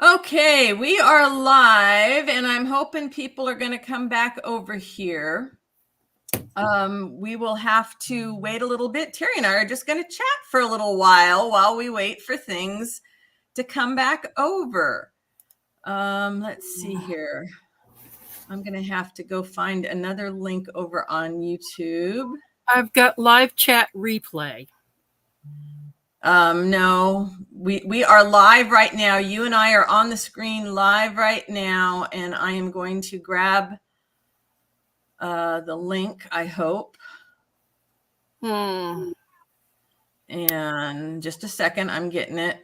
Okay, we are live, and I'm hoping people are going to come back over here. We will have to wait a little bit. Terry and I are just going to chat for a little while we wait for things to come back over. Let's see here. I'm going to have to go find another link over on YouTube. I've got live chat replay. No, we are live right now. You and I are on the screen live right now, and I am going to grab the link, I hope. And just a second, I'm getting it.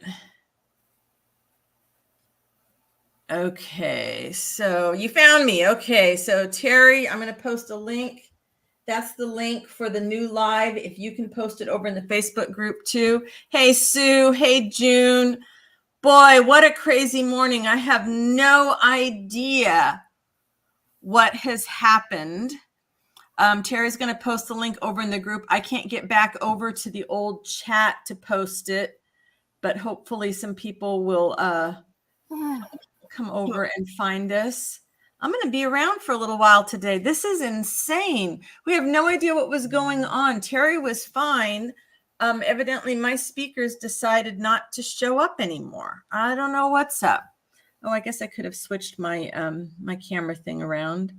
Okay, so you found me. Okay, so Terry, I'm going to post a link. That's the link for the new live. If you can post it over in the Facebook group too. Hey, Sue. Hey, June. Boy, what a crazy morning. I have no idea what has happened. Terry's going to post the link over in the group. I can't get back over to the old chat to post it, but hopefully some people will come over and find us. I'm going to be around for a little while today. This is insane. We have no idea what was going on. Terry was fine. Evidently, my speakers decided not to show up anymore. I don't know what's up. Oh, I guess I could have switched my my camera thing around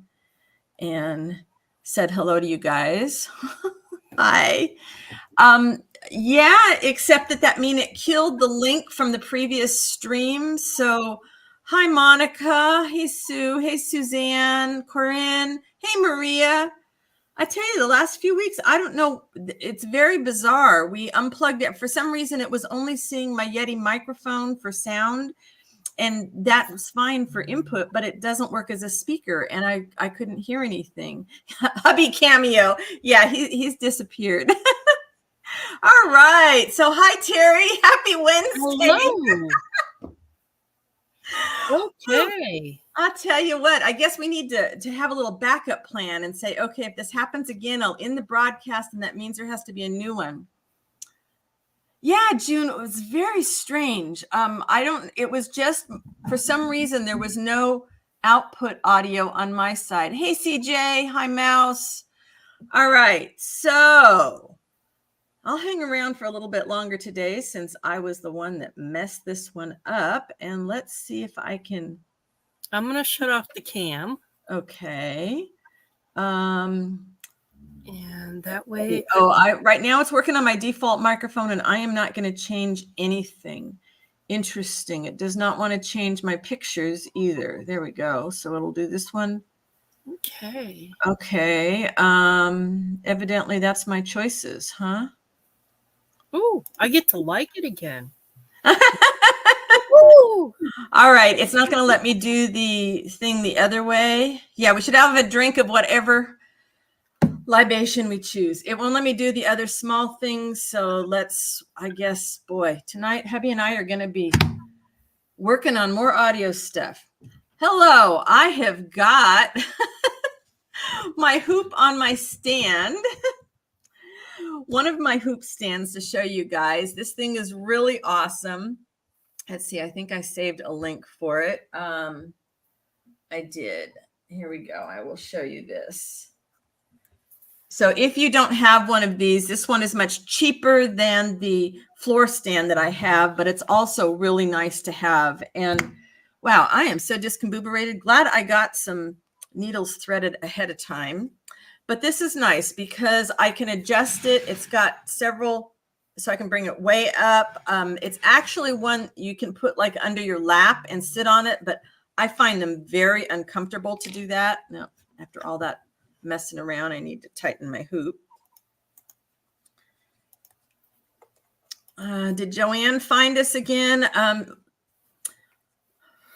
and said hello to you guys. Hi. Yeah, except that means it killed the link from the previous stream. So hi, Monica. Hey, Sue. Hey, Suzanne, Corinne. Hey, Maria. I tell you, the last few weeks, I don't know. It's very bizarre. We unplugged it. For some reason, it was only seeing my Yeti microphone for sound. And that was fine for input, but it doesn't work as a speaker. And I couldn't hear anything. Hubby Cameo. Yeah, he's disappeared. All right. So hi, Terry. Happy Wednesday. Hello. Okay. I'll tell you what, I guess we need to have a little backup plan and say, okay, if this happens again, I'll end the broadcast, and that means there has to be a new one. Yeah, June, it was very strange. It was just, for some reason, there was no output audio on my side. Hey, CJ. Hi, Mouse. All right. So I'll hang around for a little bit longer today since I was the one that messed this one up. And let's see if I can. I'm going to shut off the cam. Okay. And that way. Right now it's working on my default microphone, and I am not going to change anything. Interesting. It does not want to change my pictures either. There we go. So it'll do this one. Okay. Okay. Evidently that's my choices, huh? Oh, I get to like it again. All right. It's not going to let me do the thing the other way. Yeah, we should have a drink of whatever libation we choose. It won't let me do the other small things. So I guess, boy, tonight, hubby and I are going to be working on more audio stuff. Hello. I have got my hoop on my stand. One of my hoop stands to show you guys. This thing is really awesome. Let's see. I think I saved a link for it. I did. Here we go. I will show you this. So if you don't have one of these, this one is much cheaper than the floor stand that I have, but it's also really nice to have. And wow, I am so discombobulated. Glad I got some needles threaded ahead of time. But this is nice because I can adjust it. It's got several, so I can bring it way up. It's actually one you can put like under your lap and sit on it, but I find them very uncomfortable to do that. Now, after all that messing around, I need to tighten my hoop. Did Joanne find us again?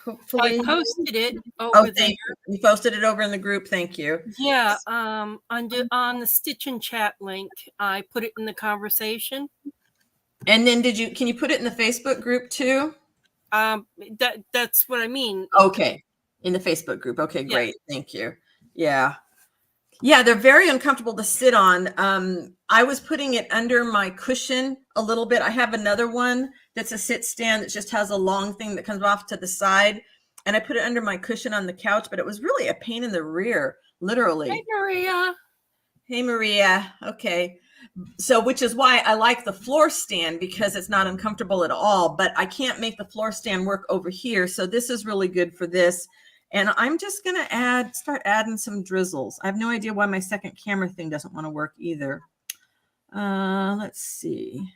Hopefully. I posted it over there. You posted it over in the group. Thank you. Yeah. On the Stitch and Chat link, I put it in the conversation. And then can you put it in the Facebook group too? That's what I mean. Okay. In the Facebook group. Okay, great. Yeah. Thank you. Yeah. Yeah, they're very uncomfortable to sit on. I was putting it under my cushion a little bit. I have another one that's a sit stand that just has a long thing that comes off to the side. And I put it under my cushion on the couch, but it was really a pain in the rear, literally. Hey, Maria. Hey, Maria. Okay. So, which is why I like the floor stand, because it's not uncomfortable at all, but I can't make the floor stand work over here. So this is really good for this. And I'm just going to start adding some drizzles. I have no idea why my second camera thing doesn't want to work either. Let's see.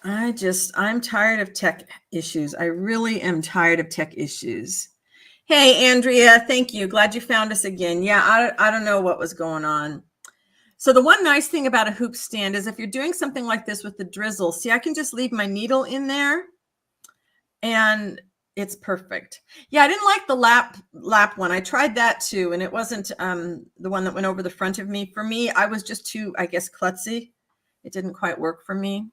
I'm tired of tech issues. I really am tired of tech issues. Hey, Andrea, thank you. Glad you found us again. Yeah, I don't know what was going on. So the one nice thing about a hoop stand is if you're doing something like this with the drizzle, see, I can just leave my needle in there and it's perfect. Yeah, I didn't like the lap one. I tried that too, and it wasn't the one that went over the front of me. For me, I was just too, I guess, klutzy. It didn't quite work for me.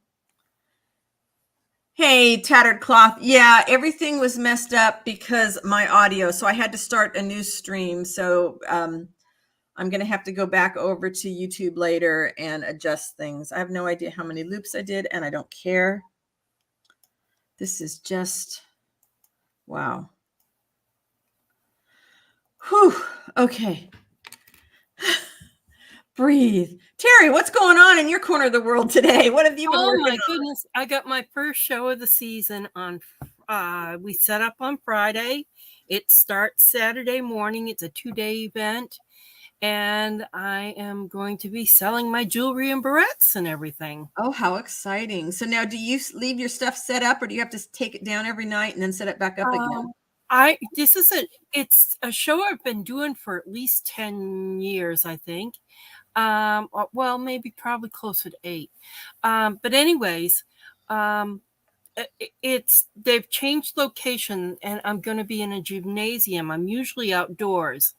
Hey, Tattered Cloth. Yeah, everything was messed up because my audio. So I had to start a new stream. So I'm going to have to go back over to YouTube later and adjust things. I have no idea how many loops I did, and I don't care. This is just, wow. Whew. Okay. Breathe. Terry, what's going on in your corner of the world today? What have you been working on? Oh my goodness. I got my first show of the season on, we set up on Friday. It starts Saturday morning. It's a 2-day event. And I am going to be selling my jewelry and barrettes and everything. Oh, how exciting. So now do you leave your stuff set up, or do you have to take it down every night and then set it back up again? It's a show I've been doing for at least 10 years, I think. Well, maybe probably closer to 8. But anyways, they've changed location, and I'm going to be in a gymnasium. I'm usually outdoors.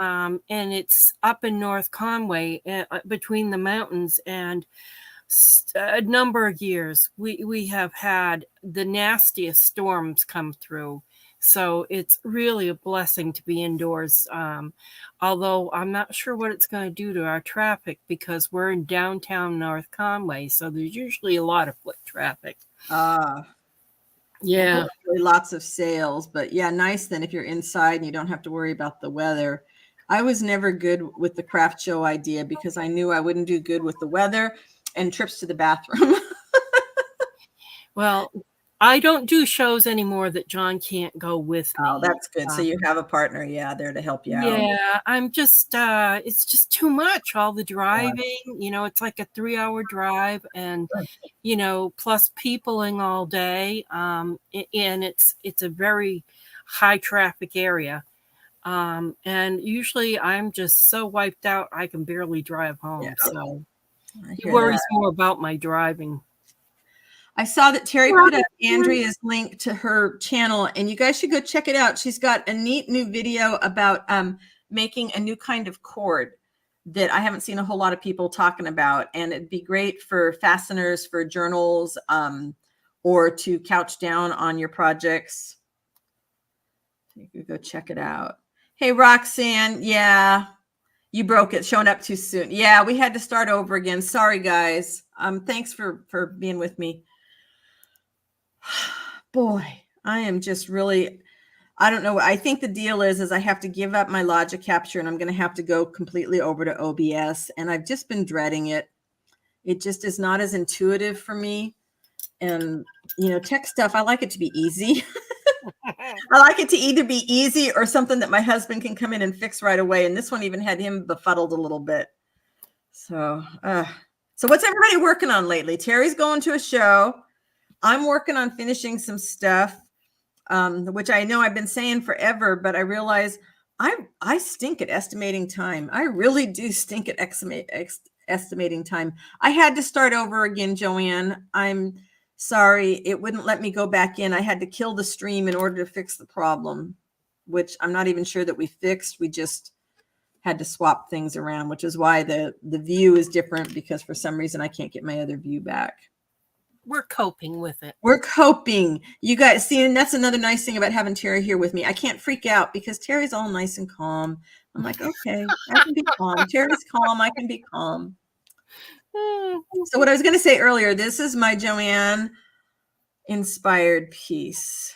And it's up in North Conway, between the mountains, and a number of years we have had the nastiest storms come through. So it's really a blessing to be indoors. Although I'm not sure what it's going to do to our traffic, because we're in downtown North Conway. So there's usually a lot of foot traffic. Yeah. Lots of sales, but yeah, nice then if you're inside and you don't have to worry about the weather. I was never good with the craft show idea because I knew I wouldn't do good with the weather and trips to the bathroom. Well, I don't do shows anymore that John can't go with me. Oh, that's good. So you have a partner, there to help you out. Yeah, I'm just, it's just too much, all the driving, it's like a 3-hour drive, and, plus peopling all day. And it's a very high traffic area. And usually I'm just so wiped out, I can barely drive home. Yeah. So he worries more about my driving. I saw that Terry put up Andrea's link to her channel, and you guys should go check it out. She's got a neat new video about making a new kind of cord that I haven't seen a whole lot of people talking about. And it'd be great for fasteners, for journals, or to couch down on your projects. You could go check it out. Hey, Roxanne. Yeah, you broke it, showing up too soon. Yeah, we had to start over again. Sorry, guys. Thanks for being with me. Boy, I am just really, I don't know. I think the deal is I have to give up my Logic Capture, and I'm going to have to go completely over to OBS. And I've just been dreading it. It just is not as intuitive for me. And, tech stuff, I like it to be easy. I like it to either be easy or something that my husband can come in and fix right away. And this one even had him befuddled a little bit. So what's everybody working on lately? Terry's going to a show. I'm working on finishing some stuff, which I know I've been saying forever, but I realize I stink at estimating time. I really do stink at estimating time. I had to start over again, Joanne. I'm sorry. It wouldn't let me go back in. I had to kill the stream in order to fix the problem, which I'm not even sure that we fixed. We just had to swap things around, which is why the view is different, because for some reason I can't get my other view back. We're coping with it. We're coping. You guys see, and that's another nice thing about having Terry here with me. I can't freak out because Terry's all nice and calm. I'm like, okay, I can be calm. Terry's calm. I can be calm. So what I was going to say earlier, this is my Joanne inspired piece.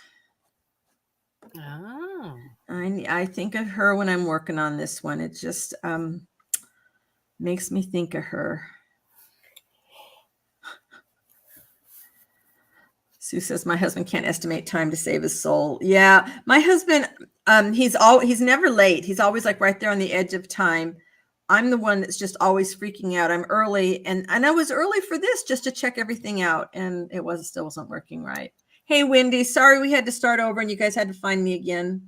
Oh. I think of her when I'm working on this one. It just makes me think of her. Sue says my husband can't estimate time to save his soul. Yeah, my husband, he's never late. He's always like right there on the edge of time. I'm the one that's just always freaking out. I'm early, and I was early for this just to check everything out, and it still wasn't working right. Hey, Wendy, sorry we had to start over, and you guys had to find me again.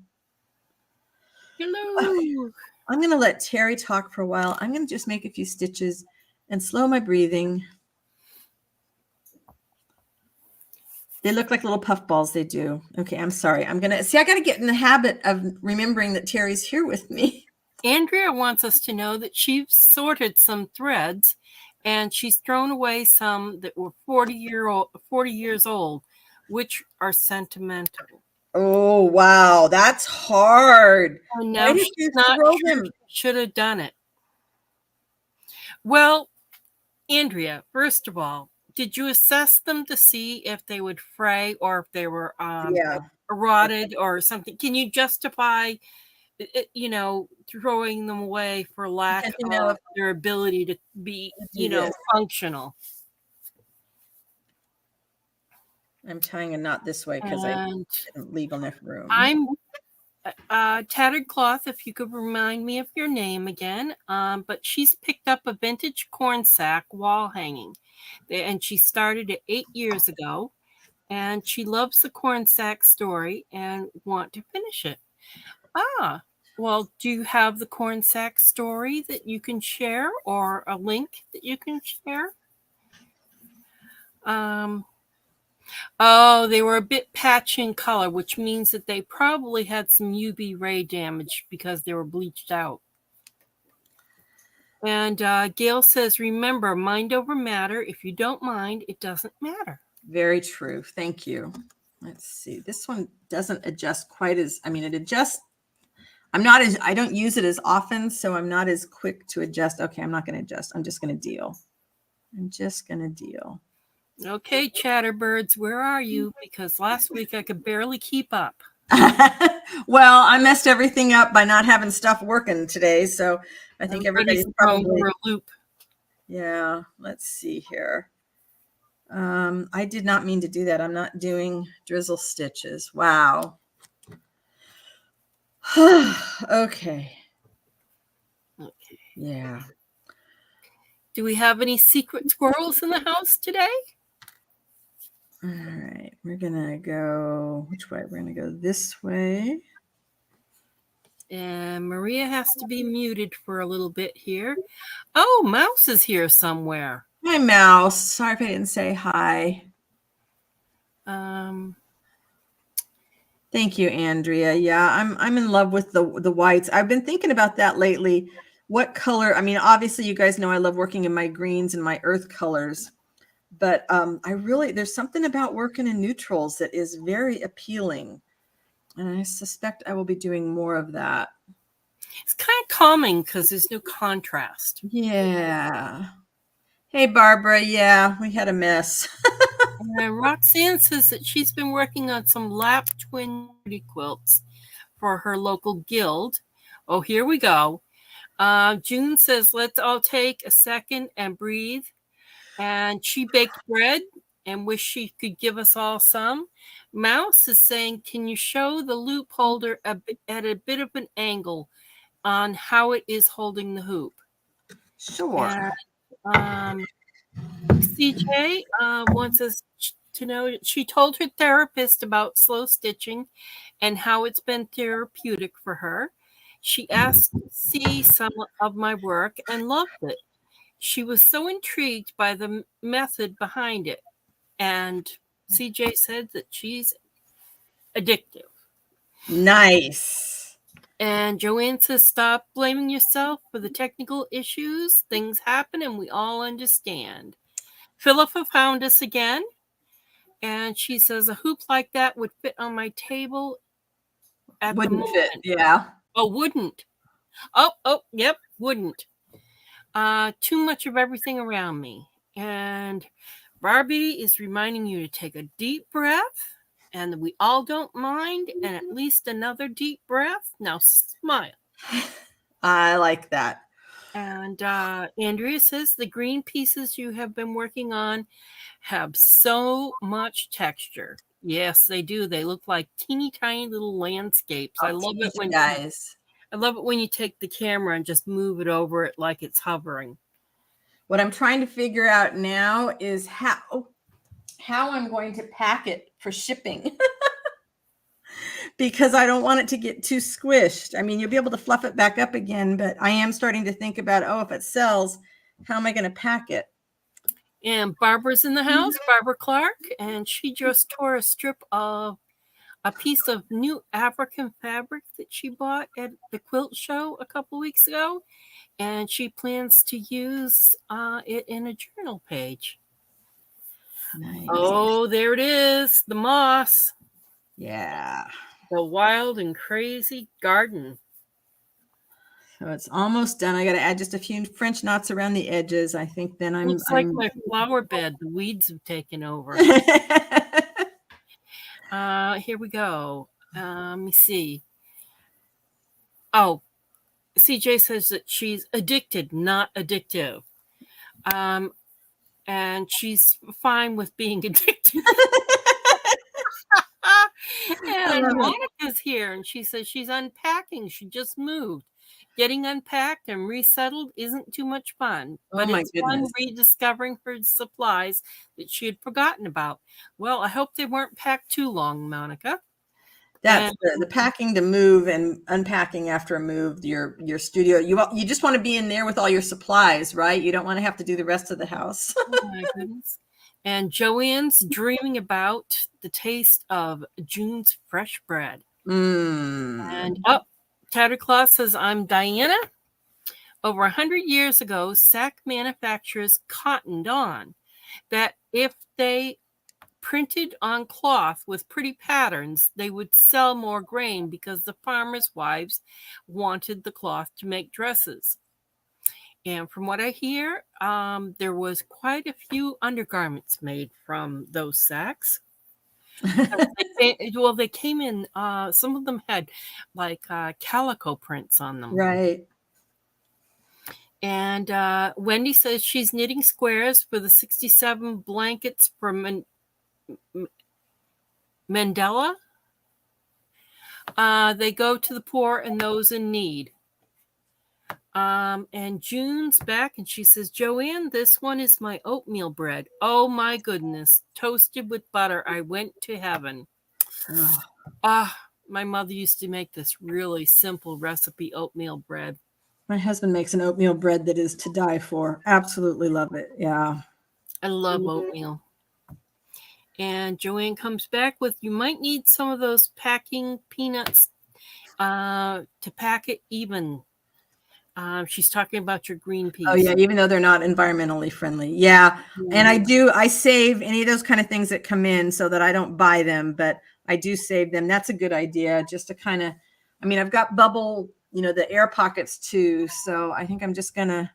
Hello. I'm going to let Terry talk for a while. I'm going to just make a few stitches and slow my breathing. They look like little puff balls. They do. Okay, I'm sorry. I got to get in the habit of remembering that Terry's here with me. Andrea wants us to know that she's sorted some threads and she's thrown away some that were 40 years old, which are sentimental. Oh, wow. That's hard. And now Why did you throw them? Should have done it. Well, Andrea, first of all, did you assess them to see if they would fray or if they were rotted or something? Can you justify, throwing them away for lack of their ability to be, functional? I'm tying a knot this way because I didn't leave enough room. I'm Tattered Cloth, if you could remind me of your name again. But she's picked up a vintage corn sack wall hanging, and she started it 8 years ago, and she loves the corn sack story and want to finish it. Well, do you have the corn sack story that you can share or a link that you can share? They were a bit patchy in color, which means that they probably had some UV ray damage because they were bleached out. And Gail says, remember, mind over matter. If you don't mind, it doesn't matter. Very true. Thank you. Let's see. This one doesn't adjust quite as, it adjusts. I don't use it as often, so I'm not as quick to adjust. Okay, I'm not going to adjust. I'm just going to deal. Okay, Chatterbirds, where are you? Because last week I could barely keep up. Well, I messed everything up by not having stuff working today, so I think everybody's probably for a loop. Yeah, let's see here. I did not mean to do that. I'm not doing drizzle stitches. Wow. Okay. Yeah. Do we have any secret squirrels in the house today? All right. We're going to go, which way? We're going to go this way. And Maria has to be muted for a little bit here. Oh, Mouse is here somewhere. Hi, Mouse. Sorry if I didn't say hi. Thank you, Andrea. Yeah, I'm in love with the whites. I've been thinking about that lately. What color? Obviously, you guys know I love working in my greens and my earth colors, but there's something about working in neutrals that is very appealing, and I suspect I will be doing more of that. It's kind of calming because there's no contrast. Yeah. Hey, Barbara. Yeah, we had a mess. And Roxanne says that she's been working on some lap twin quilts for her local guild. Oh, here we go. June says, let's all take a second and breathe. And she baked bread and wish she could give us all some. Mouse is saying, can you show the loop holder at a bit of an angle on how it is holding the hoop? Sure. And, CJ wants us to know she told her therapist about slow stitching and how it's been therapeutic for her. She asked to see some of my work and loved it. She was so intrigued by the method behind it. And CJ said that she's addictive. Nice. And Joanne says, stop blaming yourself for the technical issues. Things happen and we all understand. Philippa found us again. And she says, a hoop like that would fit on my table at the moment. Wouldn't fit, yeah. Oh, wouldn't. Yep, wouldn't. Too much of everything around me. And Barbie is reminding you to take a deep breath, and we all don't mind, and at least another deep breath. Now smile. I like that. And Andrea says the green pieces you have been working on have so much texture. Yes, they do. They look like teeny tiny little landscapes. I love it when guys. I love it when you take the camera and just move it over it like it's hovering. What I'm trying to figure out now is how I'm going to pack it for shipping. Because I don't want it to get too squished. I mean, you'll be able to fluff it back up again, but I am starting to think about, if it sells, how am I going to pack it? And Barbara's in the house, Barbara Clark, and she just tore a strip of a piece of new African fabric that she bought at the quilt show a couple weeks ago, and she plans to use it in a journal page. Nice. Oh, there it is, the moss. Yeah. The wild and crazy garden. So it's almost done. I got to add just a few French knots around the edges. I think then Looks like my flower bed. The weeds have taken over. Here we go. Let me see. Oh, CJ says that she's addicted, not addictive. And she's fine with being addicted. And Monica's here, and she says she's unpacking. She just moved. Getting unpacked and resettled isn't too much fun, but it's fun rediscovering her supplies that she had forgotten about. Well, I hope they weren't packed too long, Monica. That's the packing to move and unpacking after a move, your studio. You just want to be in there with all your supplies, right? You don't want to have to do the rest of the house. Oh my goodness. And Joanne's dreaming about the taste of June's fresh bread. And Tatterclaw says, I'm Diana. Over 100 years ago, sack manufacturers cottoned on that if they printed on cloth with pretty patterns, they would sell more grain because the farmers' wives wanted the cloth to make dresses. And from what I hear, there was quite a few undergarments made from those sacks. They came in, some of them had like calico prints on them. Right. And Wendy says she's knitting squares for the 67 blankets from Mandela. They go to the poor and those in need. And June's back and she says, Joanne, this one is my oatmeal bread. Oh my goodness. Toasted with butter. I went to heaven. My mother used to make this really simple recipe oatmeal bread. My husband makes an oatmeal bread that is to die for. Absolutely love it. Yeah. I love oatmeal. And Joanne comes back with, you might need some of those packing peanuts to pack it even. She's talking about your green peas. Oh yeah, even though they're not environmentally friendly. Yeah. And I save any of those kind of things that come in so that I don't buy them, but I do save them. That's a good idea, just to kind of, I've got bubble, the air pockets too. So I think I'm just going to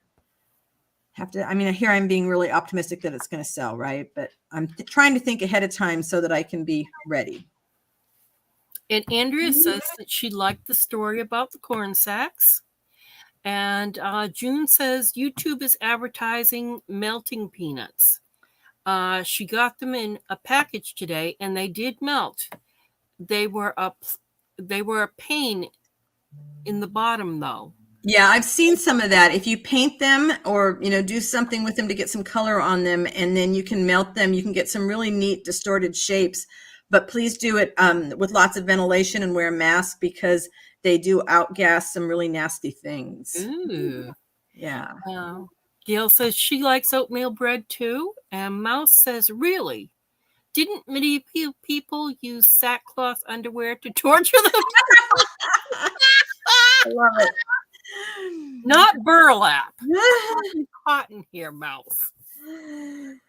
have to, here I'm being really optimistic that it's going to sell, right? But I'm trying to think ahead of time so that I can be ready. And Andrea says that she liked the story about the corn sacks. And June says YouTube is advertising melting peanuts. She got them in a package today, and they did melt. They were a pain in the bottom, though. Yeah, I've seen some of that. If you paint them or do something with them to get some color on them, and then you can melt them, you can get some really neat distorted shapes. But please do it with lots of ventilation and wear a mask, because they do outgas some really nasty things. Ooh. Yeah. Gail says she likes oatmeal bread too. And Mouse says, really? Didn't medieval people use sackcloth underwear to torture them? I love it. Not burlap. Cotton here, Mouse.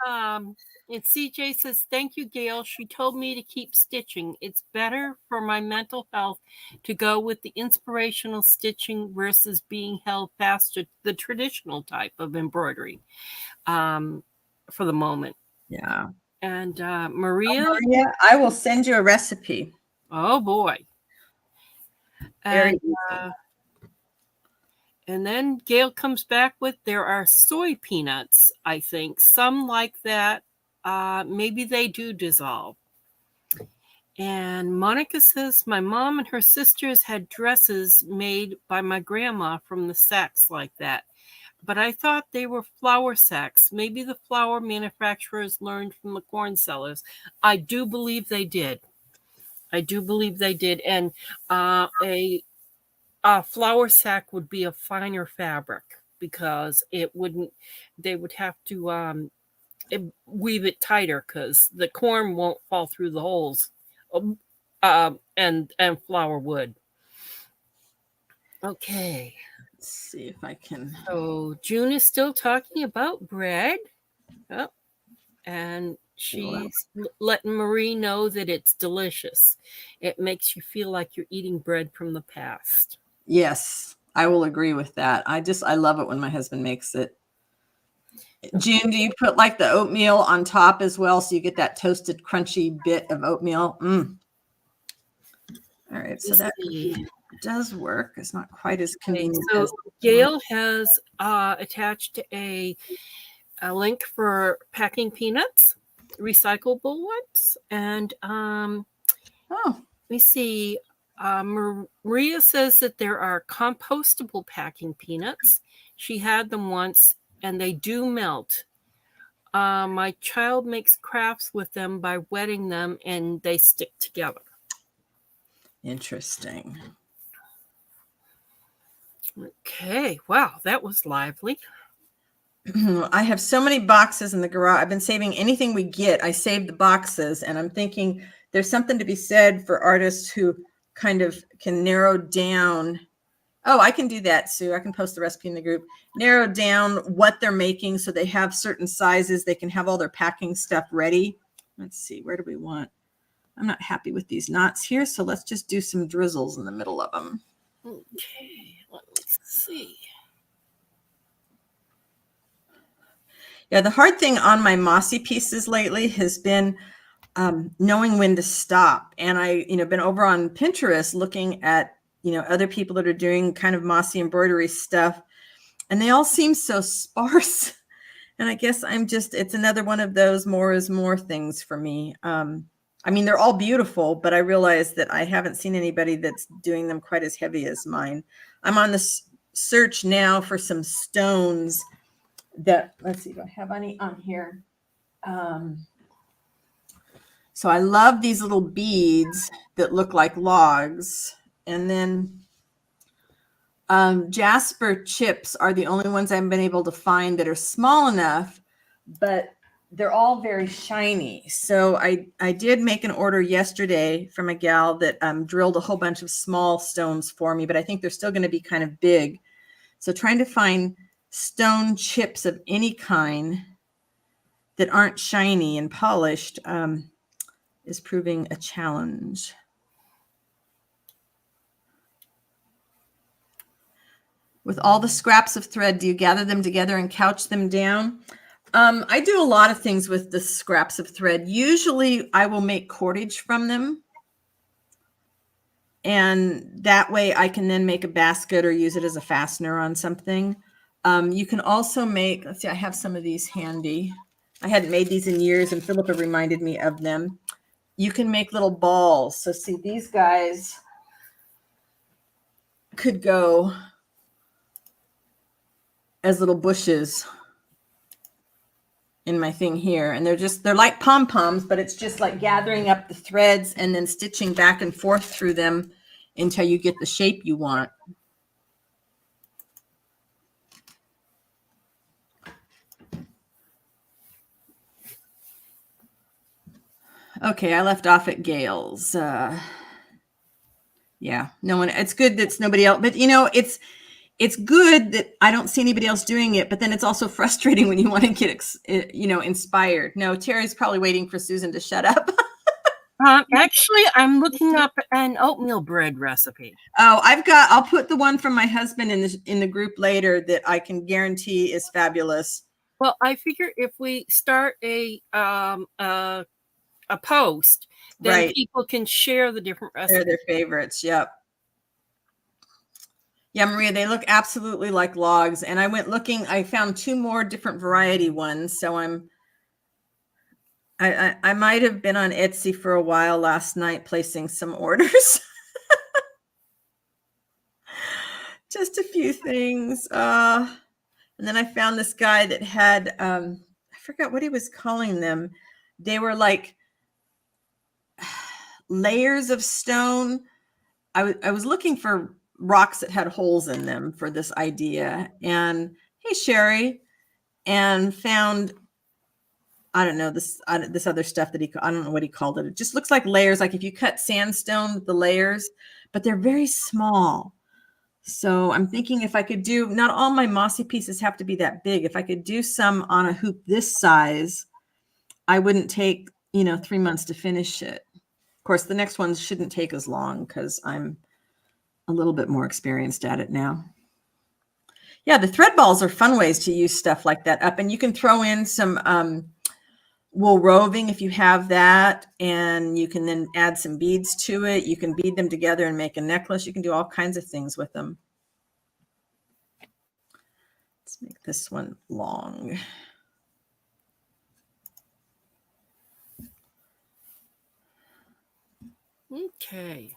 And CJ says, thank you, Gail. She told me to keep stitching. It's better for my mental health to go with the inspirational stitching versus being held fast to the traditional type of embroidery for the moment. Yeah. And Maria? Maria, I will send you a recipe. Oh, boy. Very And then Gail comes back with, there are soy peanuts, I think. Some like that. Maybe they do dissolve. And Monica says, my mom and her sisters had dresses made by my grandma from the sacks like that. But I thought they were flour sacks. Maybe the flour manufacturers learned from the corn sellers. I do believe they did. And a flour sack would be a finer fabric because they would have to weave it tighter because the corn won't fall through the holes, and flour would. Okay. Let's see if I can. So June is still talking about bread. Oh, and she's letting Marie know that it's delicious. It makes you feel like you're eating bread from the past. Yes, I will agree with that. I love it when my husband makes it. June, do you put like the oatmeal on top as well so you get that toasted, crunchy bit of oatmeal? All right, so that does work. It's not quite as convenient. Okay, so Gail has attached a link for packing peanuts, recyclable ones, and let me see. Maria says that there are compostable packing peanuts. She had them once, and they do melt. My child makes crafts with them by wetting them, and they stick together. Interesting. Okay, wow, that was lively. I have so many boxes in the garage. I've been saving anything we get. I save the boxes, and I'm thinking there's something to be said for artists who kind of can narrow down. Oh, I can do that, Sue. I can post the recipe in the group. Narrow down what they're making so they have certain sizes. They can have all their packing stuff ready. Let's see, where do we want? I'm not happy with these knots here, so let's just do some drizzles in the middle of them. Okay, let me see. Yeah, the hard thing on my mossy pieces lately has been knowing when to stop. And I, been over on Pinterest looking at, other people that are doing kind of mossy embroidery stuff, and they all seem so sparse. And I guess it's another one of those more is more things for me. They're all beautiful, but I realize that I haven't seen anybody that's doing them quite as heavy as mine. I'm on the search now for some stones that, let's see, do I have any on here? So I love these little beads that look like logs. And then Jasper chips are the only ones I've been able to find that are small enough, but they're all very shiny. So I did make an order yesterday from a gal that drilled a whole bunch of small stones for me, but I think they're still going to be kind of big. So trying to find stone chips of any kind that aren't shiny and polished is proving a challenge. With all the scraps of thread, do you gather them together and couch them down? I do a lot of things with the scraps of thread. Usually I will make cordage from them. And that way I can then make a basket or use it as a fastener on something. You can also make, let's see, I have some of these handy. I hadn't made these in years, and Philippa reminded me of them. You can make little balls. So see, these guys could go as little bushes in my thing here. And they're like pom-poms, but it's just like gathering up the threads and then stitching back and forth through them until you get the shape you want. Okay, I left off at Gail's. Yeah, no one, it's good that's nobody else, but it's good that I don't see anybody else doing it, but then it's also frustrating when you want to get, inspired. No, Terry's probably waiting for Susan to shut up. Actually, I'm looking up an oatmeal bread recipe. Oh, I'll put the one from my husband in the group later that I can guarantee is fabulous. Well, I figure if we start a post, then Right. people can share the different They're recipes. their favorites. Yep. Yeah, Maria, they look absolutely like logs. And I went looking, I found 2 more different variety ones. So I might have been on Etsy for a while last night placing some orders. Just a few things. And then I found this guy that had, I forgot what he was calling them. They were like layers of stone. I was looking for rocks that had holes in them for this idea. And hey, Sherry, and found, I don't know, this other stuff that I don't know what he called it. It just looks like layers, like if you cut sandstone, the layers, but they're very small. So I'm thinking if I could do, not all my mossy pieces have to be that big. If I could do some on a hoop this size, I wouldn't take, 3 months to finish it. Of course, the next ones shouldn't take as long because I'm a little bit more experienced at it now. Yeah, the thread balls are fun ways to use stuff like that up. And you can throw in some wool roving if you have that, and you can then add some beads to it. You can bead them together and make a necklace. You can do all kinds of things with them. Let's make this one long. Okay.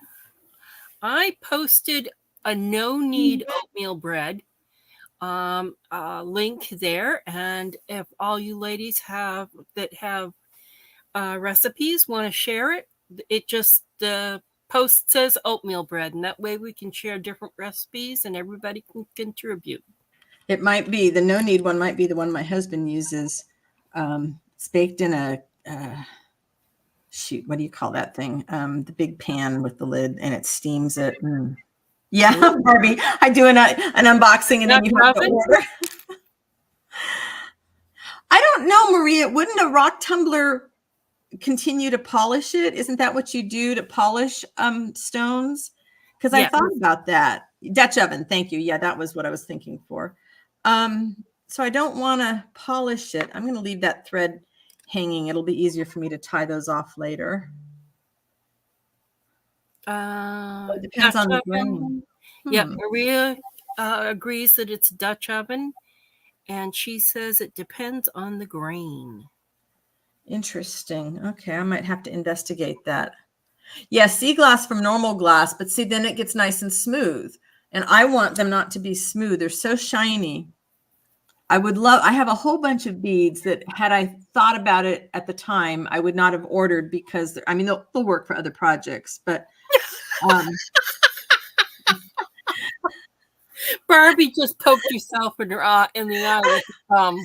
I posted a no-knead oatmeal bread link there, and if all you ladies have recipes want to share it, the post says oatmeal bread, and that way we can share different recipes and everybody can contribute. It might be the no-knead one, might be the one my husband uses. It's baked in a shoot, what do you call that thing? The big pan with the lid, and it steams it. Yeah, Barbie, I do an unboxing and then you have to order. I don't know, Maria. Wouldn't a rock tumbler continue to polish it? Isn't that what you do to polish stones? Because I thought about that. Dutch oven, thank you. Yeah, that was what I was thinking for. So I don't want to polish it. I'm going to leave that thread hanging. It'll be easier for me to tie those off later. It depends on the grain. Yeah, Maria agrees that it's Dutch oven, and she says it depends on the grain. Interesting. Okay, I might have to investigate that. Yeah, sea glass from normal glass, but see, then it gets nice and smooth. And I want them not to be smooth. They're so shiny. I have a whole bunch of beads that had I thought about it at the time, I would not have ordered because, they'll work for other projects, but Barbie just poked yourself in the eye with the thumb.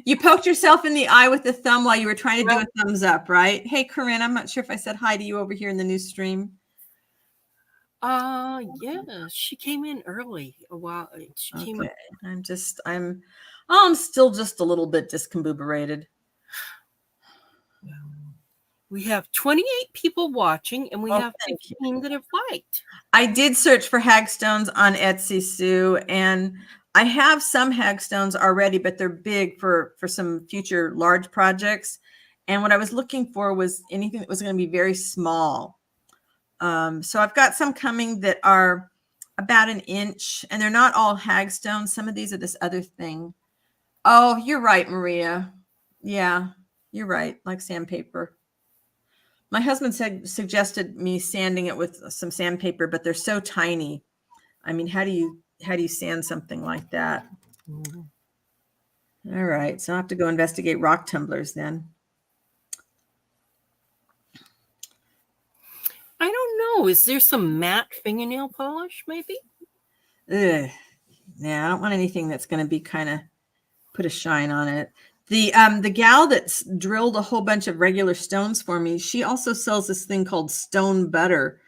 You poked yourself in the eye with the thumb while you were trying to do a thumbs up, right? Hey, Corinne, I'm not sure if I said hi to you over here in the new stream. Yeah, she came in early a while. I'm still just a little bit discombobulated. We have 28 people watching, and we have 15 that have liked. I did search for hagstones on Etsy, Sue, and I have some hagstones already, but they're big for some future large projects. And what I was looking for was anything that was going to be very small. So I've got some coming that are about 1 inch, and they're not all hagstones. Some of these are this other thing. Oh, you're right, Maria. Yeah, you're right. Like sandpaper. My husband suggested me sanding it with some sandpaper, but they're so tiny. I mean, how do you sand something like that? All right, so I'll have to go investigate rock tumblers then. I don't know. Is there some matte fingernail polish, maybe? Ugh. Yeah, I don't want anything that's going to be kind of put a shine on it. The gal that's drilled a whole bunch of regular stones for me, she also sells this thing called stone butter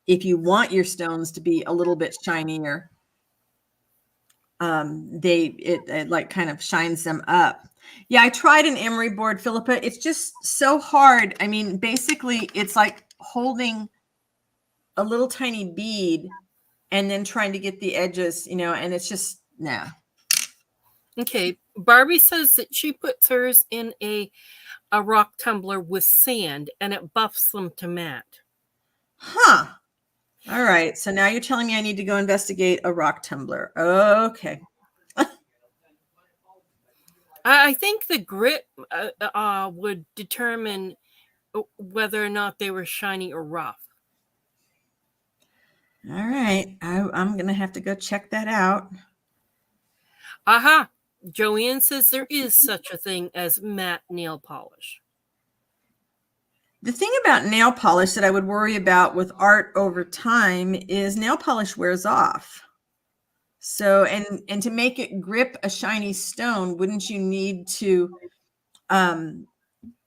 if you want your stones to be a little bit shinier. it like kind of shines them up. Yeah, I tried an emery board, Philippa. It's just so hard. I mean, basically, it's like holding a little tiny bead and then trying to get the edges, and it's just, nah. Okay. Barbie says that she puts hers in a rock tumbler with sand and it buffs them to matte. Huh. All right. So now you're telling me I need to go investigate a rock tumbler. Okay. I think the grit would determine whether or not they were shiny or rough. All right. I'm going to have to go check that out. Aha. Joanne says there is such a thing as matte nail polish. The thing about nail polish that I would worry about with art over time is nail polish wears off. So, and to make it grip a shiny stone, wouldn't you need to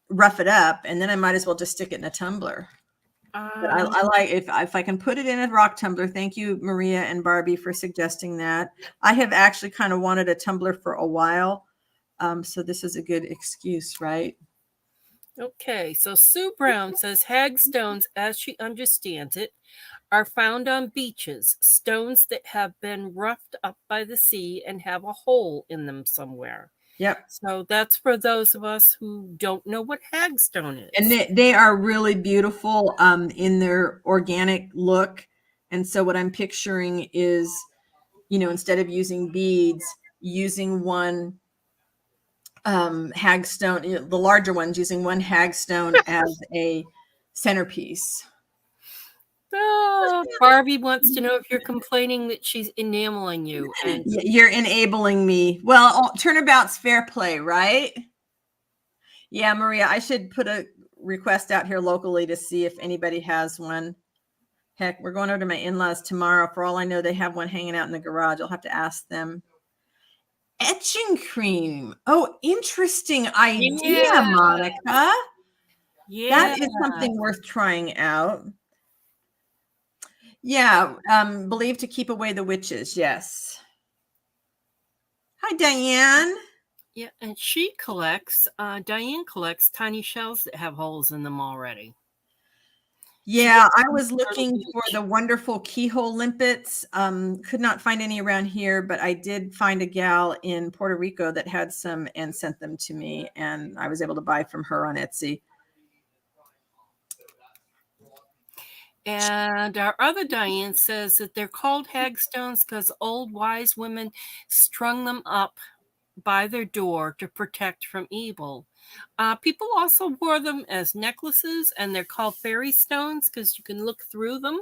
rough it up? And then I might as well just stick it in a tumbler. But I like if I can put it in a rock tumbler. Thank you, Maria and Barbie, for suggesting that. I have actually kind of wanted a tumbler for a while. So this is a good excuse, right? Okay, so Sue Brown says hagstones, as she understands it, are found on beaches, stones that have been roughed up by the sea and have a hole in them somewhere. Yep. So that's for those of us who don't know what hagstone is. And they are really beautiful in their organic look. And so what I'm picturing is, instead of using beads, using one hagstone, the larger ones, using one hagstone as a centerpiece. Oh, Barbie wants to know if you're complaining that she's enameling you. And you're enabling me. Well, turnabout's fair play, right? Yeah, Maria, I should put a request out here locally to see if anybody has one. Heck, we're going over to my in-laws tomorrow. For all I know, they have one hanging out in the garage. I'll have to ask them. Etching cream. Oh, interesting idea, Monica. Yeah. That is something worth trying out. Yeah, believed to keep away the witches. Yes. Hi, Diane. Yeah, and she collects, Diane collects tiny shells that have holes in them already. Yeah, I was looking for the wonderful keyhole limpets. Could not find any around here, but I did find a gal in Puerto Rico that had some and sent them to me, and I was able to buy from her on Etsy. And our other Diane says that they're called hagstones because old wise women strung them up by their door to protect from evil. People also wore them as necklaces, and they're called fairy stones because you can look through them.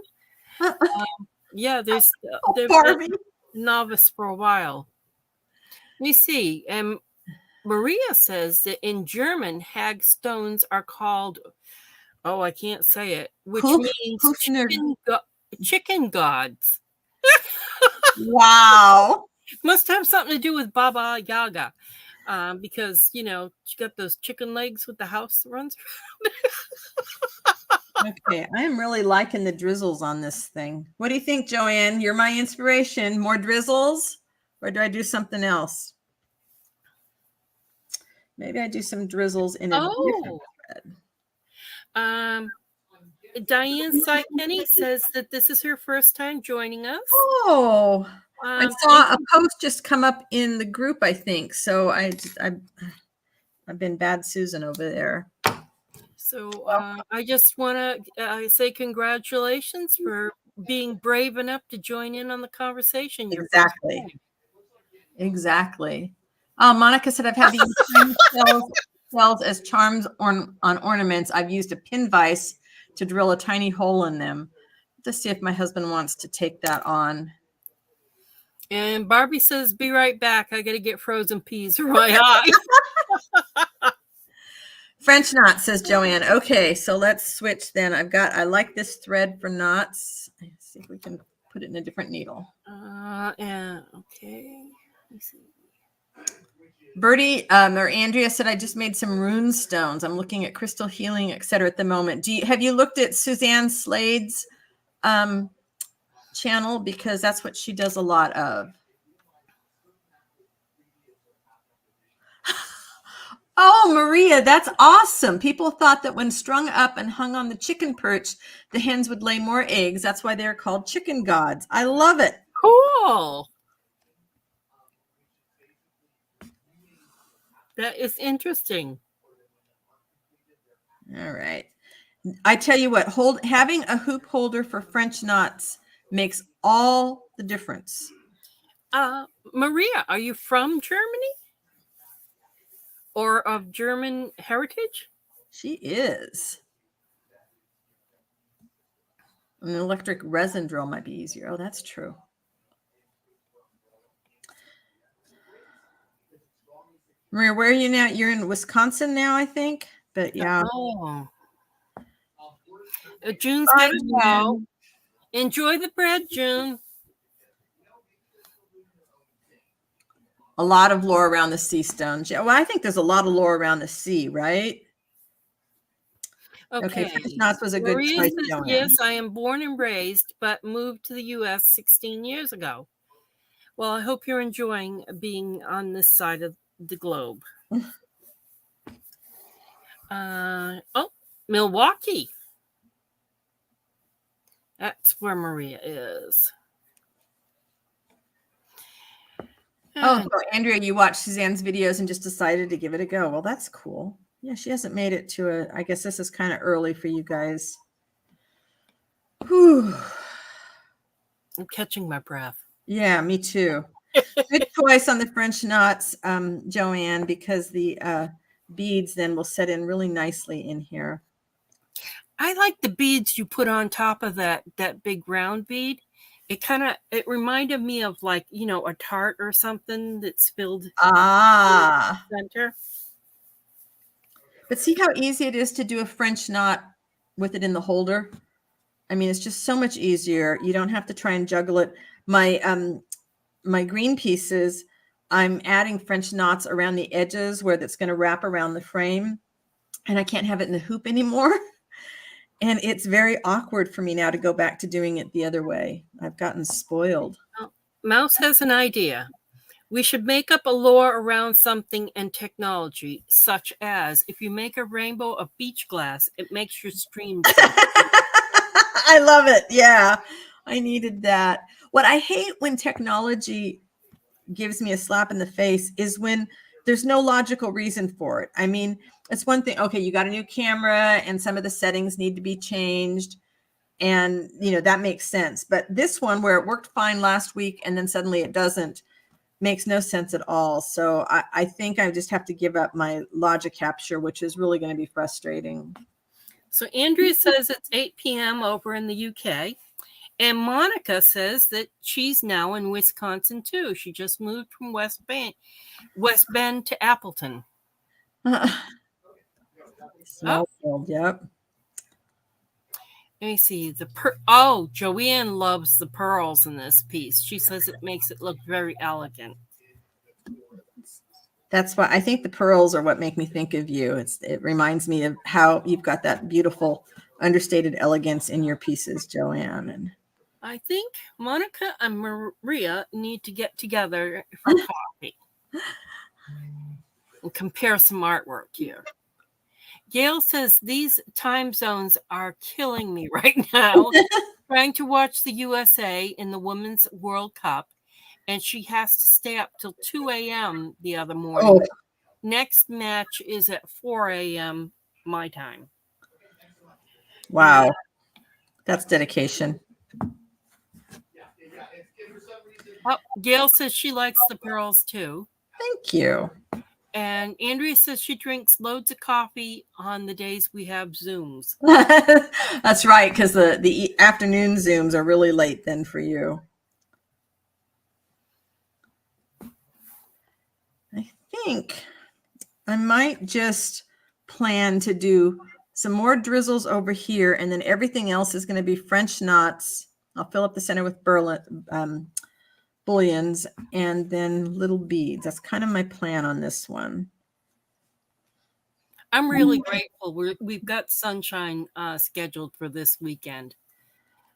Yeah, there's been novice for a while. Let me see. And Maria says that in German, hagstones are called, oh, I can't say it, which means chicken gods. Wow. Must have something to do with Baba Yaga. Because, you got those chicken legs with the house that runs around. Okay, I am really liking the drizzles on this thing. What do you think, Joanne? You're my inspiration. More drizzles? Or do I do something else? Maybe I do some drizzles in a different thread. Diane Sykeny says that this is her first time joining us. Oh, I saw a post just come up in the group, I think. So I've been bad Susan over there. So I just want to say congratulations for being brave enough to join in on the conversation. Exactly. Oh, Monica said I've had these cells as charms on ornaments. I've used a pin vise to drill a tiny hole in them. Let's see if my husband wants to take that on. And Barbie says, be right back. I got to get frozen peas for my eye. French knot, says Joanne. Okay, so let's switch then. I like this thread for knots. Let's see if we can put it in a different needle. Okay. Let me see. Bertie or Andrea said, I just made some rune stones. I'm looking at crystal healing, etc. at the moment. Have you looked at Suzanne Slade's channel? Because that's what she does a lot of. Oh, Maria, that's awesome. People thought that when strung up and hung on the chicken perch, the hens would lay more eggs. That's why they're called chicken gods. I love it. Cool. That is interesting. All right. I tell you what, having a hoop holder for French knots makes all the difference. Maria, are you from Germany or of German heritage? She is. An electric resin drill might be easier. Oh, that's true. Maria, where are you now? You're in Wisconsin now, I think. But yeah. Oh. June's got to go. Enjoy the bread, June. A lot of lore around the sea stones. Yeah, well, I think there's a lot of lore around the sea, right? Okay. French knots was a good Maria choice. says, yes, I am born and raised, but moved to the U.S. 16 years ago. Well, I hope you're enjoying being on this side of the globe. Milwaukee. That's where Maria is. Oh, so Andrea, you watched Suzanne's videos and just decided to give it a go. Well, that's cool. Yeah, she hasn't made it to I guess this is kind of early for you guys. Whew. I'm catching my breath. Yeah, me too. Good choice on the French knots, Joanne, because the beads then will set in really nicely in here. I like the beads you put on top of that big round bead. It reminded me of like, a tart or something that's filled in the center. But see how easy it is to do a French knot with it in the holder? I mean, it's just so much easier. You don't have to try and juggle it. My green pieces, I'm adding French knots around the edges where that's going to wrap around the frame, and I can't have it in the hoop anymore. And it's very awkward for me now to go back to doing it the other way. I've gotten spoiled. Oh, Mouse has an idea. We should make up a lore around something and technology, such as if you make a rainbow of beach glass, it makes your stream. I love it. Yeah, I needed that. What I hate when technology gives me a slap in the face is when there's no logical reason for it. I mean, it's one thing. Okay, you got a new camera and some of the settings need to be changed. And, that makes sense. But this one where it worked fine last week and then suddenly it doesn't, makes no sense at all. So I think I just have to give up my logic capture, which is really going to be frustrating. So Andrea says it's 8 p.m. over in the UK. And Monica says that she's now in Wisconsin, too. She just moved from West Bend to Appleton. Small world, yep. Let me see. Joanne loves the pearls in this piece. She says it makes it look very elegant. That's why I think the pearls are what make me think of you. It reminds me of how you've got that beautiful, understated elegance in your pieces, Joanne. And I think Monica and Maria need to get together for coffee and compare some artwork here. Gail says these time zones are killing me right now. Trying to watch the USA in the Women's World Cup, and she has to stay up till 2 a.m. the other morning. Oh. Next match is at 4 a.m. my time. Wow. That's dedication. Gail says she likes the pearls too. Thank you. And Andrea says she drinks loads of coffee on the days we have Zooms. That's right, because the afternoon Zooms are really late then for you. I think I might just plan to do some more drizzles over here, and then everything else is going to be French knots. I'll fill up the center with bullions and then little beads. That's kind of my plan on this one. I'm really grateful. We've got sunshine scheduled for this weekend.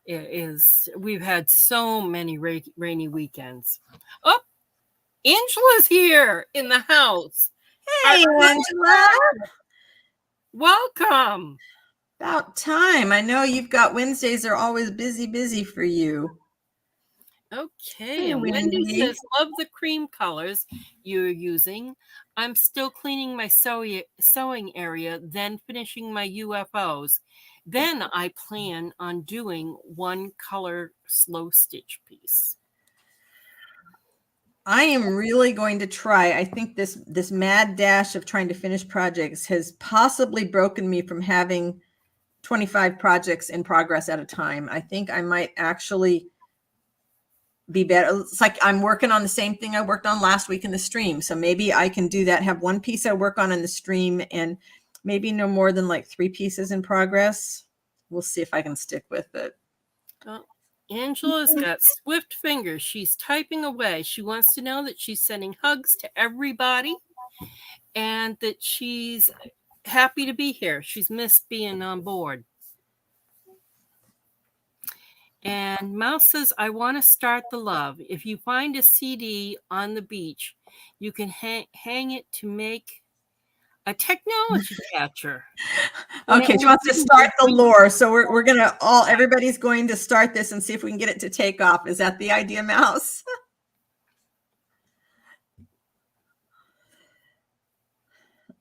We've had so many rainy weekends. Oh, Angela's here in the house. Hey, Angela. Welcome. About time. I know you've got Wednesdays are always busy for you. Okay, Hey, and Wendy Wendy. says, love the cream colors you're using. I'm still cleaning my sewing area, then finishing my UFOs. Then I plan on doing one color slow stitch piece. I am really going to try. I think this mad dash of trying to finish projects has possibly broken me from having 25 projects in progress at a time. I think I might actually be better. It's like I'm working on the same thing I worked on last week in the stream. So maybe I can do that, have one piece I work on in the stream and maybe no more than like 3 pieces in progress. We'll see if I can stick with it. Well, Angela's got swift fingers. She's typing away. She wants to know that she's sending hugs to everybody and that she's happy to be here. She's missed being on board. And Mouse says, I want to start the love. If you find a CD on the beach, you can hang it to make a technology catcher. Okay, she wants to start the lore. So we're gonna everybody's going to start this and see if we can get it to take off. Is that the idea, Mouse?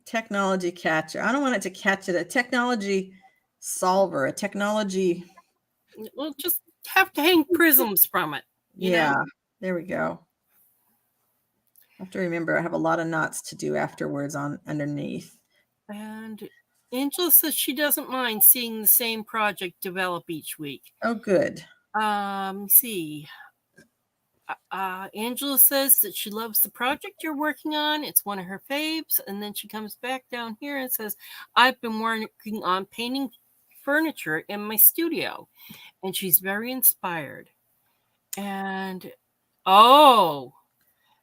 Technology catcher. I don't want it to catch it. A technology solver, a technology. We'll just have to hang prisms from it. Yeah, there we go. I have to remember I have a lot of knots to do afterwards on underneath. And Angela says she doesn't mind seeing the same project develop each week. Oh, good. See. Angela says that she loves the project you're working on. It's one of her faves. And then she comes back down here and says, I've been working on painting furniture in my studio. And she's very inspired. And,